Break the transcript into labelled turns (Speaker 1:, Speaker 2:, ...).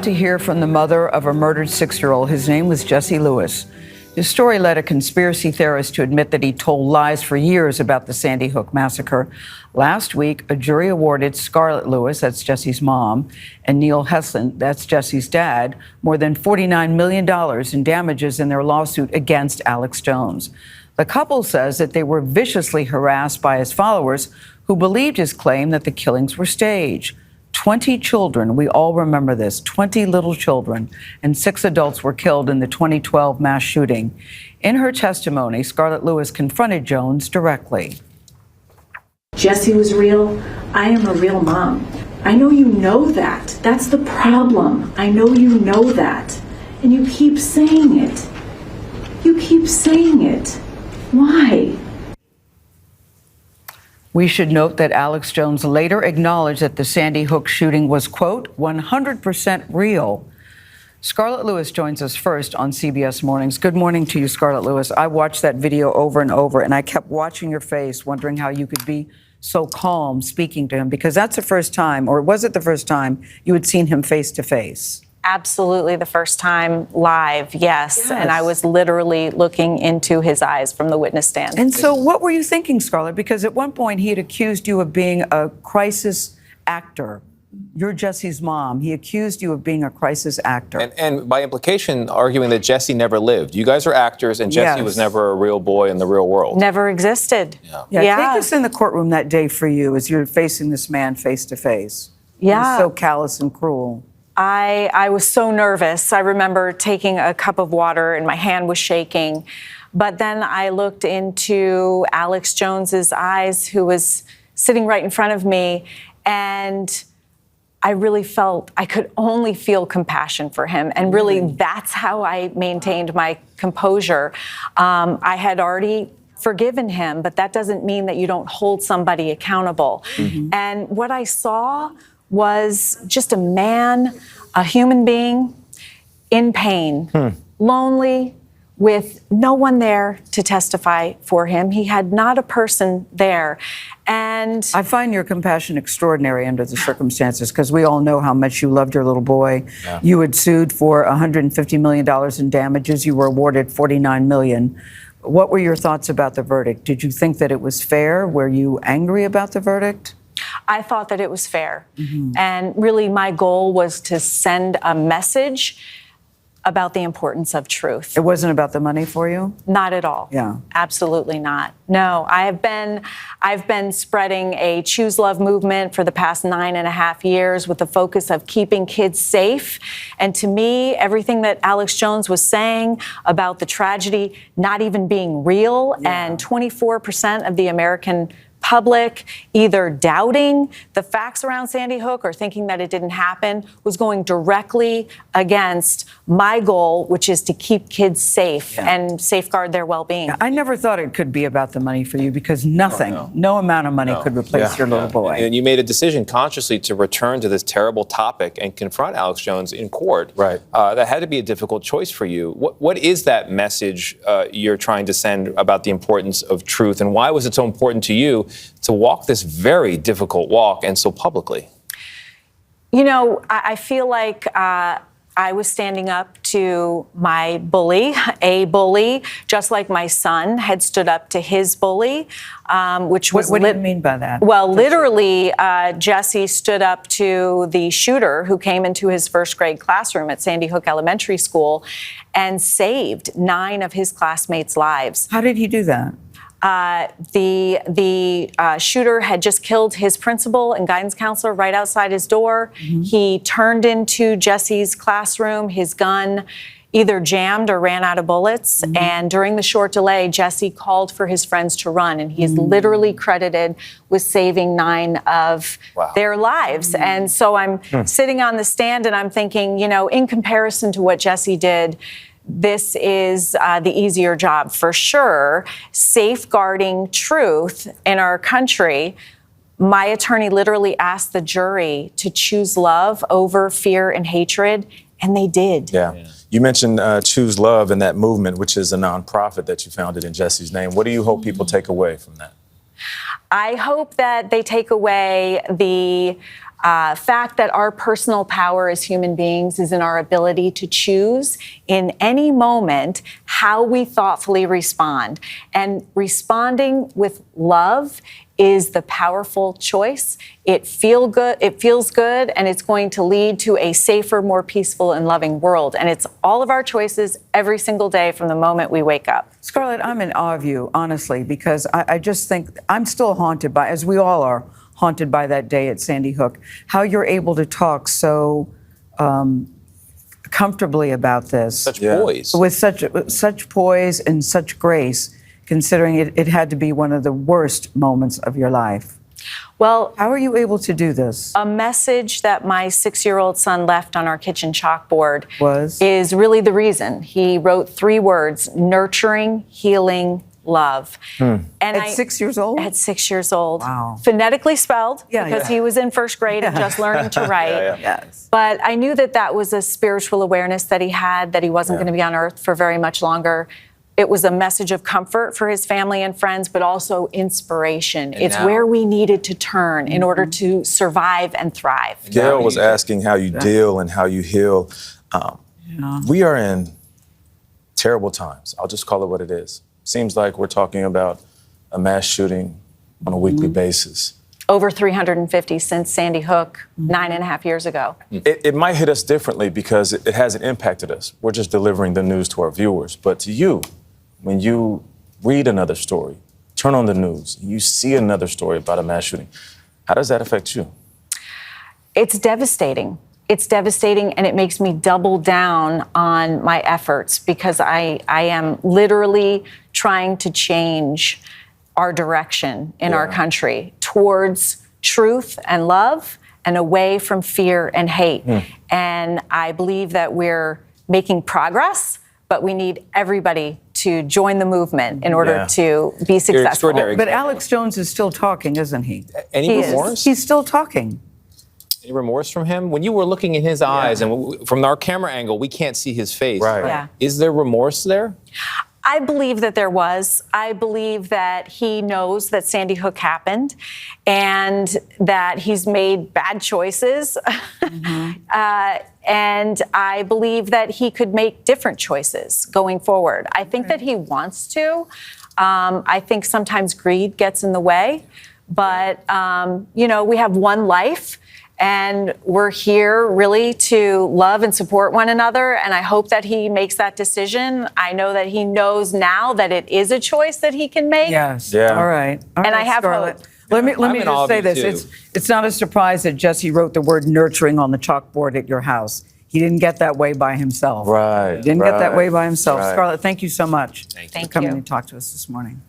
Speaker 1: To hear from the mother of a murdered 6-year-old. His name was Jesse Lewis. His story led a conspiracy theorist to admit that he told lies for years about the Sandy Hook massacre. Last week, a jury awarded Scarlett Lewis, that's Jesse's mom, and Neil Heslin, that's Jesse's dad, more than $49 million in damages in their lawsuit against Alex Jones. The couple says that they were viciously harassed by his followers who believed his claim that the killings were staged. 20 children, we all remember this, 20 little children, and 6 adults were killed in the 2012 mass shooting. In her testimony, Scarlett Lewis confronted Jones directly.
Speaker 2: Jesse was real. I am a real mom. I know you know that. That's the problem. I know you know that. And you keep saying it. You keep saying it. Why?
Speaker 1: We should note that Alex Jones later acknowledged that the Sandy Hook shooting was, quote, 100% real. Scarlett Lewis joins us first on CBS Mornings. Good morning to you, Scarlett Lewis. I watched that video over and over, and I kept watching your face, wondering how you could be so calm speaking to him, because that's the first time, or was it the first time, you had seen him face to face?
Speaker 3: Absolutely the first time live, yes. And I was literally looking into his eyes from the witness stand.
Speaker 1: And so what were you thinking, Scarlett? Because at one point he had accused you of being a crisis actor. You're Jesse's mom. He accused you of being a crisis actor.
Speaker 4: And by implication, arguing that Jesse never lived. You guys are actors, and Jesse was never a real boy in the real world.
Speaker 3: Never existed.
Speaker 1: Yeah. Take us in the courtroom that day for you as you're facing this man face to face.
Speaker 3: Yeah.
Speaker 1: He was so callous and cruel.
Speaker 3: I was so nervous. I remember taking a cup of water and my hand was shaking. But then I looked into Alex Jones's eyes, who was sitting right in front of me, and I really felt I could only feel compassion for him. And really, that's how I maintained my composure. I had already forgiven him, but that doesn't mean that you don't hold somebody accountable. And what I saw was just a man, a human being in pain, lonely, with no one there to testify for him. He had not a person there. And
Speaker 1: I find your compassion extraordinary under the circumstances, because we all know how much you loved your little boy. Yeah. You had sued for $150 million in damages. You were awarded $49 million. What were your thoughts about the verdict? Did you think that it was fair? Were you angry about the verdict?
Speaker 3: I thought that it was fair. And really, my goal was to send a message about the importance of truth.
Speaker 1: It wasn't about the money for you?
Speaker 3: Not at all.
Speaker 1: Yeah.
Speaker 3: Absolutely not. No, I've been spreading a Choose Love movement for the past 9.5 years with the focus of keeping kids safe. And to me, everything that Alex Jones was saying about the tragedy not even being real, and 24% of the American public either doubting the facts around Sandy Hook or thinking that it didn't happen, was going directly against my goal, which is to keep kids safe and safeguard their well-being.
Speaker 1: Yeah, I never thought it could be about the money for you, because nothing, no amount of money could replace your little boy.
Speaker 4: And you made a decision consciously to return to this terrible topic and confront Alex Jones in court. Right. That had to be a difficult choice for you. What is that message you're trying to send about the importance of truth, and why was it so important to you to walk this very difficult walk, and so publicly?
Speaker 3: You know, I feel like I was standing up to my bully, a bully, just like my son had stood up to his bully, which was...
Speaker 1: What do you mean by that?
Speaker 3: Well, literally, Jesse stood up to the shooter who came into his first grade classroom at Sandy Hook Elementary School and saved 9 of his classmates' lives.
Speaker 1: How did he do that?
Speaker 3: The shooter had just killed his principal and guidance counselor right outside his door. He turned into Jesse's classroom. His gun either jammed or ran out of bullets. And during the short delay, Jesse called for his friends to run. And he is literally credited with saving 9 of their lives. And so I'm sitting on the stand and I'm thinking, you know, in comparison to what Jesse did, this is the easier job for sure. Safeguarding truth in our country. My attorney literally asked the jury to choose love over fear and hatred, and they did.
Speaker 5: Yeah. You mentioned Choose Love and that movement, which is a nonprofit that you founded in Jesse's name. What do you hope people take away from that?
Speaker 3: I hope that they take away the fact that our personal power as human beings is in our ability to choose in any moment how we thoughtfully respond. And responding with love is the powerful choice. It feels good, and it's going to lead to a safer, more peaceful and loving world. And it's all of our choices every single day from the moment we wake up.
Speaker 1: Scarlett, I'm in awe of you, honestly, because I just think I'm still haunted by, as we all are, haunted by that day at Sandy Hook, how you're able to talk so comfortably about this.
Speaker 4: Such poise.
Speaker 1: With such poise and such grace, considering it had to be one of the worst moments of your life.
Speaker 3: Well,
Speaker 1: how are you able to do this?
Speaker 3: A message that my 6-year-old son left on our kitchen chalkboard is really the reason. He wrote 3 words: nurturing, healing, love.
Speaker 1: And at 6 years old?
Speaker 3: At 6 years old.
Speaker 1: Wow.
Speaker 3: Phonetically spelled, because he was in 1st grade and just learning to write.
Speaker 1: Yes.
Speaker 3: But I knew that was a spiritual awareness that he had, that he wasn't going to be on earth for very much longer. It was a message of comfort for his family and friends, but also inspiration. It's where we needed to turn in order to survive and thrive.
Speaker 5: Gail was asking how you deal and how you heal. We are in terrible times. I'll just call it what it is. Seems like we're talking about a mass shooting on a weekly basis.
Speaker 3: Over 350 since Sandy Hook 9.5 years ago.
Speaker 5: It might hit us differently because it hasn't impacted us. We're just delivering the news to our viewers. But to you, when you read another story, turn on the news, you see another story about a mass shooting, how does that affect you?
Speaker 3: It's devastating. It's devastating, and it makes me double down on my efforts because I am literally trying to change our direction in our country towards truth and love and away from fear and hate. And I believe that we're making progress, but we need everybody to join the movement in order to be successful.
Speaker 1: But Alex Jones is still talking, isn't he?
Speaker 4: Any remorse?
Speaker 1: He's still talking.
Speaker 4: Any remorse from him? When you were looking in his eyes, and from our camera angle, we can't see his face.
Speaker 5: Right.
Speaker 3: Yeah.
Speaker 4: Is there remorse there?
Speaker 3: I believe that there was. I believe that he knows that Sandy Hook happened and that he's made bad choices. And I believe that he could make different choices going forward. I think that he wants to. I think sometimes greed gets in the way. But, we have one life. And we're here really to love and support one another. And I hope that he makes that decision. I know that he knows now that it is a choice that he can make.
Speaker 1: Yes.
Speaker 5: Yeah.
Speaker 1: All right.
Speaker 3: And I have
Speaker 1: Scarlett.
Speaker 3: hope.
Speaker 1: Let me
Speaker 4: in awe
Speaker 1: just
Speaker 4: of
Speaker 1: say
Speaker 4: you,
Speaker 1: this.
Speaker 4: too.
Speaker 1: It's not a surprise that Jesse wrote the word nurturing on the chalkboard at your house. He didn't get that way by himself.
Speaker 5: Right.
Speaker 1: He didn't get that way by himself.
Speaker 5: Right.
Speaker 1: Scarlett, thank you so much
Speaker 3: Thank
Speaker 1: for coming
Speaker 3: you.
Speaker 1: and talk to us this morning.